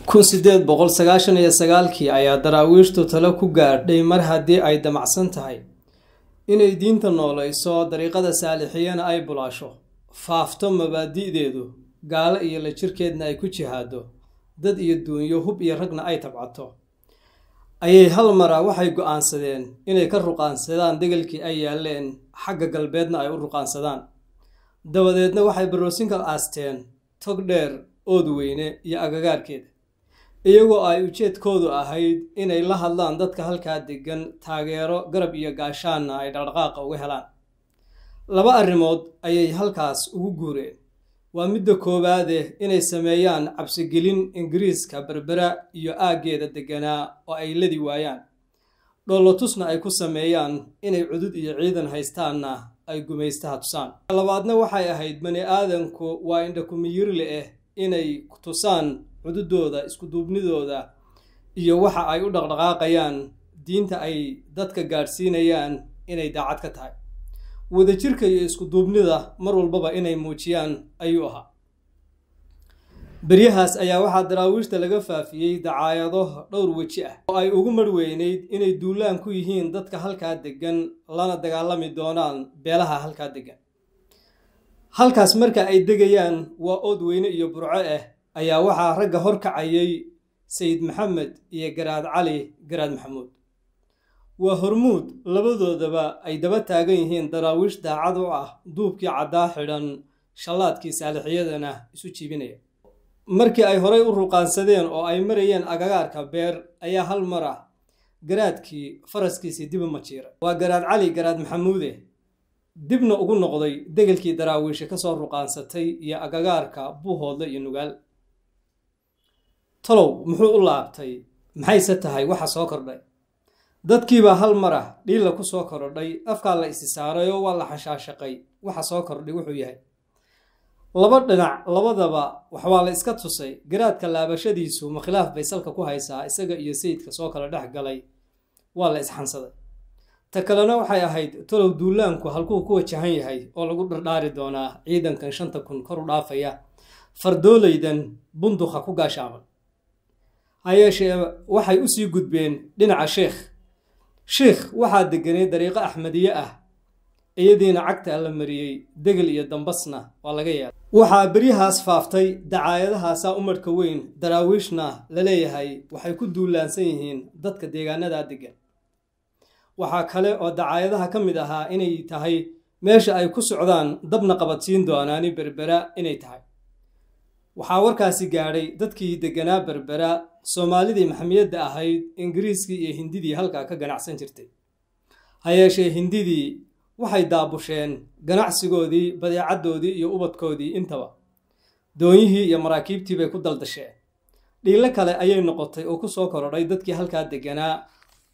kun sideed boqol sagaashan iyo sagaalkii ayaa daraawiishtu talo ku gaadhay mar haddii ay damacsan tahay inay diinta noolayso dariiqada saalixiyana ay bulaasho faafto mabaadi'deedu gaalo iyo la jirkeedna ay ku jihaado dad iyo duunyo hub iyo ragna ay tabcato ayay hal mara waxay go'aansadeen inay ka ruqaansadaan degalkii ay yaaleen xagga galbeedna ay u ruqaansadaan dabadeedna waxay baroosinka aasteen tog dheer ood weyne iyo agagaarkeeda iyagoo ay ujeedkoodu ahayd inay la hadlaan dadka halkaa degan taageero garab iyo gaashaanna ay dhaqdhaqaaqa uga helaan laba arrimood ayay halkaas ugu guureen waa midda koowaade inay sameeyaan cabsigelin ingiriiska berbera iyo aaggeeda deganaa oo ay ladi waayaan dhoolotusna ay ku sameeyaan inay cudud iyo ciidan haystaanna ay gumaystaha tusaan labaadna waxay ahayd bani aadanku waa indhakumiyirle ah inay tusaan cududooda isku duubnidooda iyo waxa ay u dhaqdhaqaaqayaan diinta ay dadka gaadhsiinayaan inay daacad ka tahay wadajirka iyo isku duubnida mar walbaba inay muujiyaan ayuu ahaa beryahaas ayaa waxaa daraawiishta laga faafiyey dacaayado dhowr weji ah oo ay ugu marweynayd inay duulaan ku yihiin dadka halkaa degan lana dagaalami doonaan beelaha halkaa degan halkaas marka ay degayaan waa ood weyne iyo burco ah ayaa waxaa ragga hor kacayay sayid maxamed iyo garaad cali garaad maxamuud waa hormuud labadoodaba ay daba taagan yihiin daraawiish daacad u ah duubkii caddaa xidhan shallaadkii saalixiyadana isu jiibinaya markii ay horay u ruqaansadeen oo ay marayeen agagaarka beer ayaa hal mar ah garaadkii faraskiisii diba majiiray waa garaad cali garaad maxamuude dibna ugu noqday degelkii daraawiishe ka soo ruqaansatay iyo agagaarka buuhoodle iyo nugaal talow muxuu u laabtay maxayse tahay waxa soo kordhay dadkiibaa hal mar ah dhiilla ku soo korodhay afkaa la isi saarayoo waa la xashaashaqay waxa soo kordhay wuxuu yahay laba dhinac labadaba waxbaa la iska tusay garaadka laabashadiisu ma khilaaf bay salka ku haysaa isaga iyo sayidka soo kala dhex galay waa la isxansaday ta kalena waxay ahayd talow duulaanku halkuu ku wajahan yahay oo lagu dhardhaari doonaa ciidankan 5,000 kor u dhaafaya fardoolaydan bunduqa ku gaashaaman hayeeshee waxay u sii gudbeen dhinaca sheekh waxaa deganay dariiqo axmediye ah iyadiina cagta la mariyey degel iyo dambasna waa laga yeelay waxaa beryahaas faaftay dacaayadahaasa umadhka weyn daraawiishna la leeyahay waxay ku duulaansan yihiin dadka deegaanada degan waxaa kale oo dacaayadaha ka mid ahaa inay tahay meesha ay ku socdaan dabna qabadsiin doonaani berbera inay tahay waxaa warkaasi gaadhay dadkii deganaa berbera soomaalidii maxamiyadda ahayd ingiriiskii iyo hindidii halkaa ka ganacsan jirtay hayeeshee hindidii waxay daabusheen ganacsigoodii badeecaddoodii iyo ubadkoodii intaba doonyihii iyo maraakiibtii bay ku daldasheen dhiilo kale ayay noqotay oo ku soo korodhay dadkii halkaa deganaa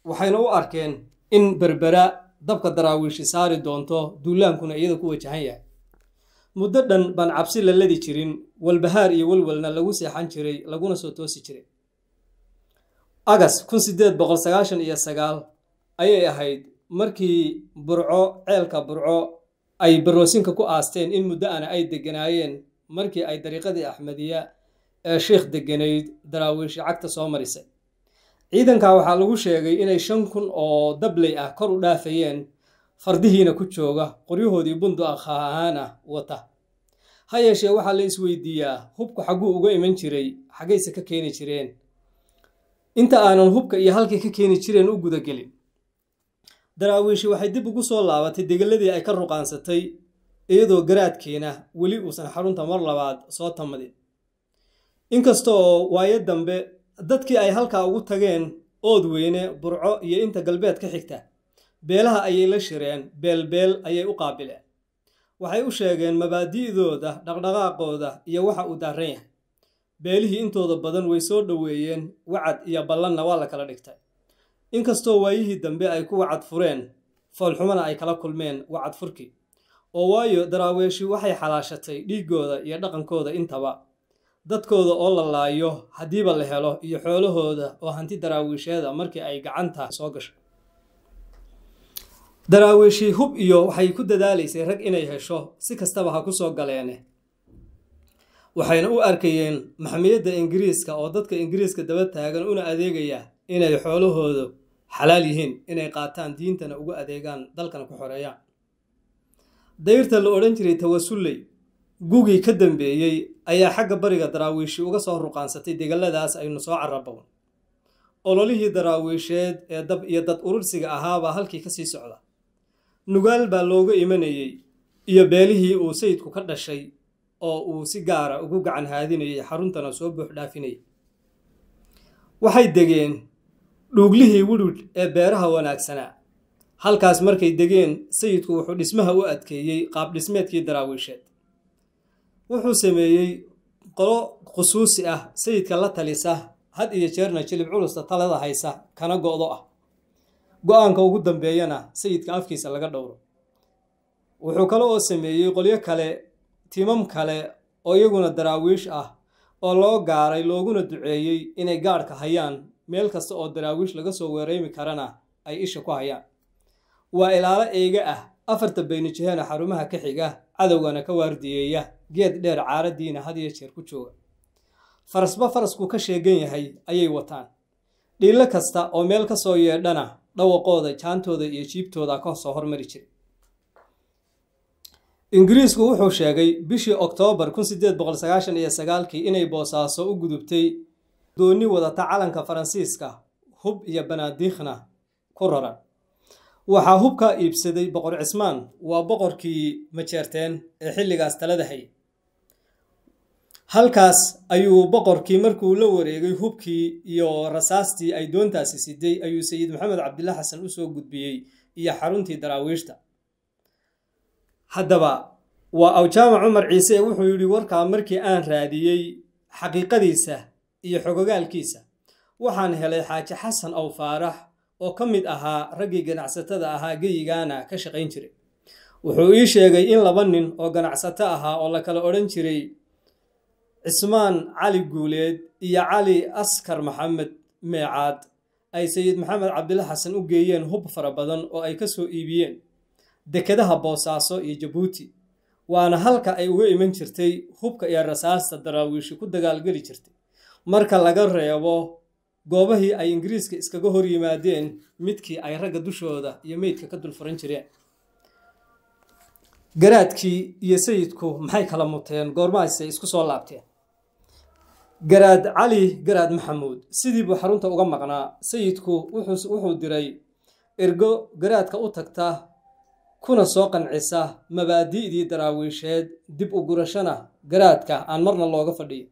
waxayna u arkeen in berbera dabka daraawiishi saari doonto duulaankuna iyada ku wajahan yahay muddo dhan baan cabsi la ladi jirin walbahaar iyo walwalna lagu seexan jiray laguna soo toosi jiray agas 1899 ayay ahayd markii ceelka burco ay baroosinka ku aasteen in muddo ana ay deganaayeen markii ay dariiqadii axmediya ee sheekh deganayd daraawiish cagta soo marisay ciidanka waxaa lagu sheegay inay 5,000 oo dabley ah kor u dhaafayeen fardihiina ku jooga qoryahoodii bundu ahaana wata hayeeshee waxaa la isweydiiyaa hubku xaguu uga iman jiray xagayse ka keeni jireen inta aanan hubka iyo halkay ka keeni jireen u gudagelin daraawiishi waxay dib ugu soo laabatay degaladii ay ka ruqaansatay iyadoo garaadkeena weli uusan xarunta mar labaad soo tamadin inkasta oo waayo dambe dadkii ay halkaa ugu tageen ood weyne burco iyo inta galbeed ka xigta beelaha ayay la shireen beelbeel ayay u qaabileen waxay u sheegeen mabaadi'dooda dhaqdhaqaaqooda iyo waxa uu daaran yahay beelihii intooda badan way soo dhoweeyeen wacad iyo ballanna waa la kala dhigtay inkastoo waayihii dambe ay ku wacad fureen foolxumana ay kala kulmeen wacad furkii oo waayo daraawiishi waxay xalaashatay dhiigooda iyo dhaqankooda intaba dadkooda oo la laayo haddiiba la helo iyo xoolahooda oo hanti daraawiisheeda markii ay gacanta soo gasho daraawiishi hub iyo waxay ku dadaalaysay rag inay hesho si kastaba ha ku soo galeene waxayna u arkayeen maxamiyadda ingiriiska oo dadka ingiriiska daba taagan una adeegaya inay xoolahooda xalaal yihiin inay qaataan diintana ugu adeegaan dalkan ku xoreeyaan. dayrta la odhan jiray tawasulley gugii ka dambeeyey ayaa xagga bariga daraawiishi uga soo ruqaansatay deegaanadaas aynu soo carrabown. ololihii daraawiisheed ee dab iyo dad urursiga ahaabaa halkii ka sii socda. nugaal baa looga imanayey iyo beelihii uu sayidku ka dhashay oo uu si gaara ugu gacan haadinayay xaruntana soo buux dhaafinayay. waxay degeen dhuuglihii wudhudh ee beeraha wanaagsanaa. halkaas markay degeen sayidku wuxuu dhismaha u adkeeyey qaab dhismeedkii daraawiisheed. wuxuu sameeyey qolo khusuusi ah sayidka la talisa had iyo jeerna jilib culusta talada haysa kana go'do ah. go-aanka ugu dambeeyana sayidka afkiisa laga dhowro. wuxuu kale oo sameeyey qolyo kale timam kale oo iyaguna daraawiish ah oo loo gaaray looguna duceeyey inay gaadhka hayaan meel kasta oo daraawiish laga soo weereymi karana ay isha ku hayaan. waa ilaalo eega ah afarta baynijiheena xarumaha ka xiga cadowgana ka waardiyeeya geed dheer caaradiina had iyo jeer ku jooga. farasba farasku ka sheegan yahay ayay wataan. dhiilo kasta oo meel ka soo yeedhana dhawaqooda jaantooda iyo jiibtooda ka soo hormari jiray. ingiriisku wuxuu sheegay bishii Oktoobar 1899 inay Boosaaso u gudubtay dooni wadata calanka Faransiiska hub iyo banaadiiqna ku raran. waxaa hubka iibsaday boqor Cismaan waa boqorkii Majeerteen ee xilligaas talada hayay. halkaas ayuu boqorkii markuu la wareegay hubkii iyo rasaastii ay doontaasi siday ayuu Sayid Maxamed Cabdillah Xasan u soo gudbiyey iyo xaruntii daraawiishta. haddaba waa awjaamac Cumar Ciise wuxuu yidhi warkaa markii aan raadiyey xaqiiqadiisa iyo xogogaalkiisa waxaan helay Xaaji Xasan aw Faarax oo ka mid ahaa raggii ganacsatada ahaa geyigaana ka shaqayn jiray. wuxuu ii sheegay in 2 nin oo ganacsato ahaa oo la kala odhan jiray Cismaan Cali Guuleed iyo Cali Askar Maxamed Meecaad ay Sayid Maxamed Cabdillah Xasan u geeyeen hub fara badan oo ay ka soo iibiyeen dekedaha Boosaaso iyo Jabuuti. waana halka ay uga iman jirtay hubka iyo rasaasta daraawiishi ku dagaalgali jirtay marka laga reebo goobahii ay ingiriiska iskaga hor yimaadeen midkii ay ragga dushooda iyo meydka ka dul furan jireen. garaadkii iyo sayidku maxay kala muteen goormaasay isku soo laabteen. garaad cali garaad maxamuud sidii buu xarunta uga maqnaa. sayidku wuxuu diray ergo garaadka u tagta kuna soo qancisa mabaadi'dii daraawiisheed dib u gurashana garaadka aan marna looga fadhiyo.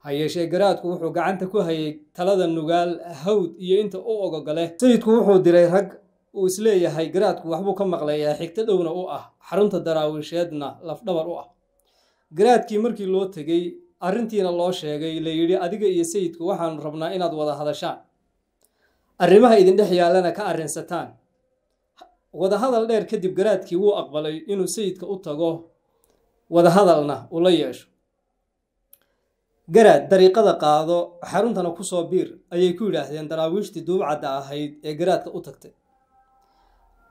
hayeeshee garaadku wuxuu gacanta ku hayay talada nugaal hawd iyo inta u ogogole. sayidku wuxuu diray rag uu isleeyahay garaadku waxbuu ka maqlayaa xigto dhowna u ah xarunta daraawiisheedna lafdhabar u ah. garaadkii markii loo tegey arrintiina loo sheegay la yidhi adiga iyo sayidku waxaanu rabnaa inaad wada hadashaan arrimaha idin dhex yaalana ka arrinsataan. wadahadal dheer kadib garaadkii wuu aqbalay inuu sayidka u tago wadahadalna ula yeesho. garaad dariiqada qaado xaruntana ku soo biir ayay ku yidhaahdeen daraawiishtii duubcadda ahayd ee garaadka u tagtay.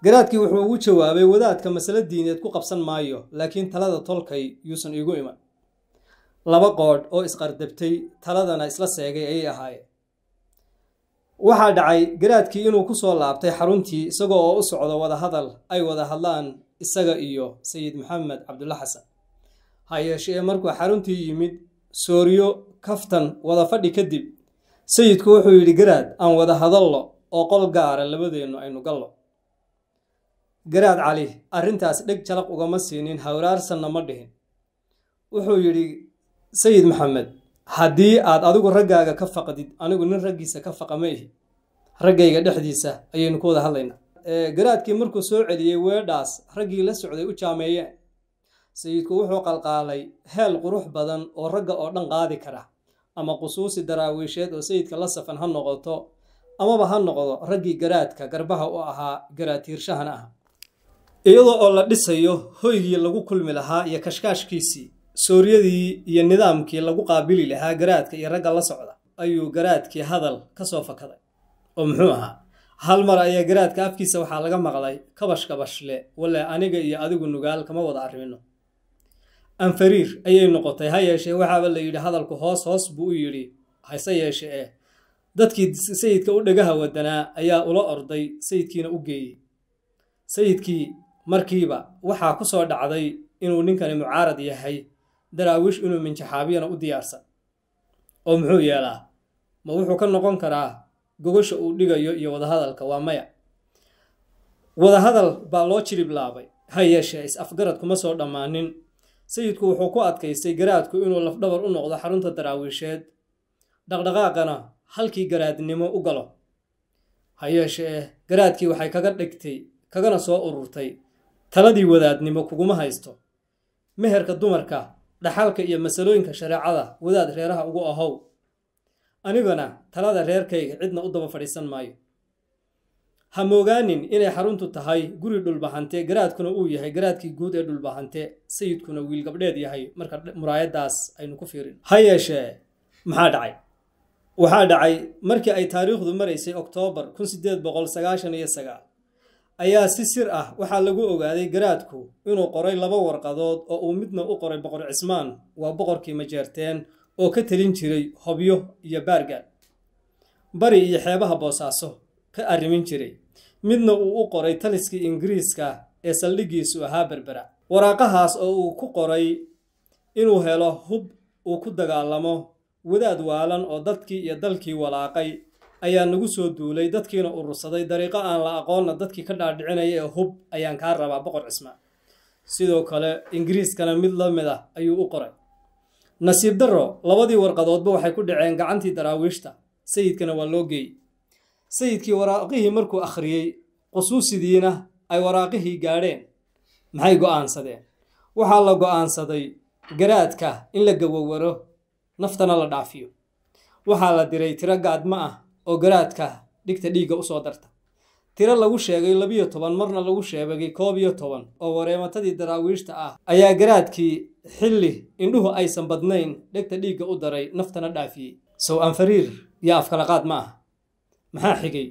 garaadkii wuxuu ugu jawaabay wadaadka masale diineed ku qabsan maayo laakiin talada tolkay yuusan iigu iman. 2 qoodh oo isqardabtay taladana isla seegay ayay ahaayeen. waxaa dhacay garaadkii inuu ku soo laabtay xaruntii isagoo oo u socdo wadahadal ay wada hadlaan isaga iyo Sayid Maxamed Cabdillah Xasan. hayeeshee markuu xaruntii yimid sooriyo kaftan wada fadhi kadib sayidku wuxuu yidhi garaad aan wada hadallo oo qol gaara labadeennu aynu gallo. garaad cali arrintaas dheg jalaq ugama siinin hawraarsanna ma dhihin. wuxuu yidhi sayid maxamed haddii aad adigu raggaaga ka faqdid anigu nin raggiisa ka faqa ma ihi raggayga dhexdiisa ayaynu ku wada hadlaynaa. garaadkii markuu soo celiyey weedhaas raggii la socday u jaameeyeen. sayidku wuxuu qalqaalay heel qurux badan oo ragga oo dhan qaadi kara ama qusuusi daraawiisheed oo sayidka la safan ha noqoto amaba ha noqdo raggii garaadka garbaha u ahaa garaad tiirshahana ah. iyadoo oo la dhisayo hoygii lagu kulmi lahaa iyo kashkaashkiisii sooriyadii iyo nidaamkii lagu qaabili lahaa garaadka iyo ragga la socda ayuu garaadkii hadal ka soo fakaday oo muxuu ahaa. hal mar ayaa garaadka afkiisa waxaa laga maqlay kabash kabashle walla aniga iyo adigu nugaal kama wada arrimino. anfariir ayay noqotay ha yeeshee waxaaba la yidhi hadalku hoos buu u yidhi hase yeeshee dadkii sayidka u dhagaha wadanaa ayaa ula orday sayidkiina u geeyey sayidkii markiiba waxaa ku soo dhacday inuu ninkani mucaarad yahay daraawiish inuu minjaxaabiyana u diyaarsan oo muxuu yeelaa ma wuxuu ka noqon karaa gogosha uu dhigayo iyo wadahadalka waa maya wadahadal baa loo jirib laabay ha yeeshee is-afgarad kuma soo dhammaanin sayidku wuxuu ku adkaystay garaadku inuu lafdhabar u noqdo xarunta daraawiisheed dhaqdhaqaaqana halkii garaadnimo u galo ha yeeshee garaadkii waxay kaga dhigtay kagana soo ururtay taladii wadaadnimo kuguma haysto meherka dumarka dhaxalka iyo masalooyinka shareecada wadaad reeraha ugu ahow anigana talada reerkayga cidna u daba fadhiisan maayo ha moogaanin inay xaruntu tahay guri dhulbahante garaadkuna uu yahay garaadkii guud ee dhulbahante sayidkuna wiil gabdheed yahay marka muraayadaas aynu ku fiirin ha yeeshee maxaa dhacay waxaa dhacay markii ay taariikhdu maraysay Oktoobar 1899 ayaa si sir ah waxaa lagu ogaaday garaadku inuu qoray 2 warqadood oo uu midna u qoray boqor Cismaan waa boqorkii Majeerteen oo ka talin jiray Hobyo iyo Baargaal bari iyo xeebaha Boosaaso ka arrimin jiray midna uu u qoray taliskii Ingiriiska ee saldhigiisu ahaa Berbera waraaqahaas oo uu ku qoray inuu helo hub uu ku dagaalamo wadaad waalan oo dadkii iyo dalkii walaaqay ayaa nagu soo duulay dadkiina urursaday dariiqo aan la aqoonna dadkii ka dhaadhicinaya ee hub ayaan ka rabaa boqor Cismaan sidoo kale Ingiriiskana mid la mid ah ayuu u qoray nasiib darro labadii warqadoodba waxay ku dhaceen gacantii daraawiishta sayidkana waa loo geeyey sayidkii waraaqihii markuu akhriyey qusuusidiina ay waraaqihii gaadheen maxay go'aansadeen waxaa la go'aansaday garaadka in la gawawaro naftana la dhaafiyo waxaa la diray tiro gaadma ah oo garaadka dhigta dhiigga u soo darta tiro lagu sheegay 12 marna lagu sheegay 11 oo wareematadii daraawiishta ah ayaa garaadkii xilli indhuhu aysan badnayn dhigta dhiigga u daray naftana dhaafiyey soo anfariir iyo afkalaqaad ma ah maxaa xigay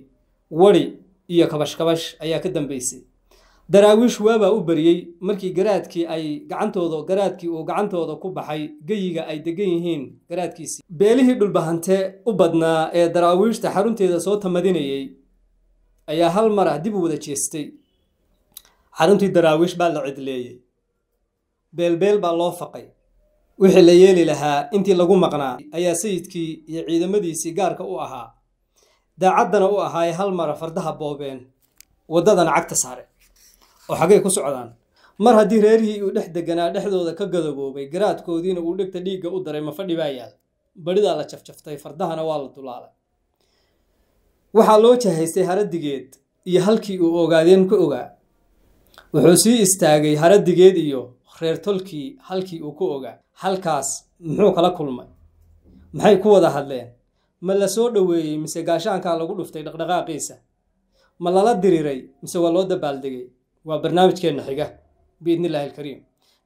wari iyo kabash ayaa ka dambeysay daraawiish waabaa u bariyey markii garaadkii uu gacantooda ku baxay geyiga ay degan yihiin garaadkiisii beelihii dhulbahante u badnaa ee daraawiishta xarunteeda soo tamadinayay ayaa hal mar ah dib u wada jeestay xaruntii daraawiish baa la cidleeyey beelbeel baa loo faqay wixii la yeeli lahaa intii lagu maqnaa ayaa sayidkii iyo ciidamadiisii gaarka u ahaa daacaddana u ahaay hal mar fardaha boobeen waddadana cagta saare oo xagay ku socdaan mar haddii reerihii uu dhex deganaa dhexdooda ka gadaboobay garaadkoodiina uu dhigta dhiigga u daray ma fadhi baa yaal baridaa la jafjaftay fardahana waa la dulaalay waxaa loo jahaystay haradigeed iyo halkii uu ogaadeen ku ogaa wuxuu sii istaagay haradigeed iyo reer tolkii halkii uu ku ogaa halkaas muxuu kala kulmay maxay ku wada hadleen ma la soo dhaweeyey mise gaashaanka lagu dhuftay dhaqdhaqaaqiisa ma lala diriiray mise waa loo dabaaldegay waa barnaamijkeena xiga biidnillaahi alkariim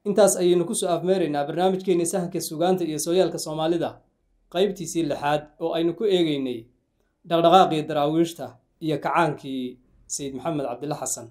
intaas ayaynu ku soo afmeeraynaa barnaamijkeena sahanka sugaanta iyo sooyaalka Soomaalida qaybtiisii 6 oo aynu ku eegaynay dhaqdhaqaaqii daraawiishta iyo kacaankii Sayid Maxamed Cabdilla Xasan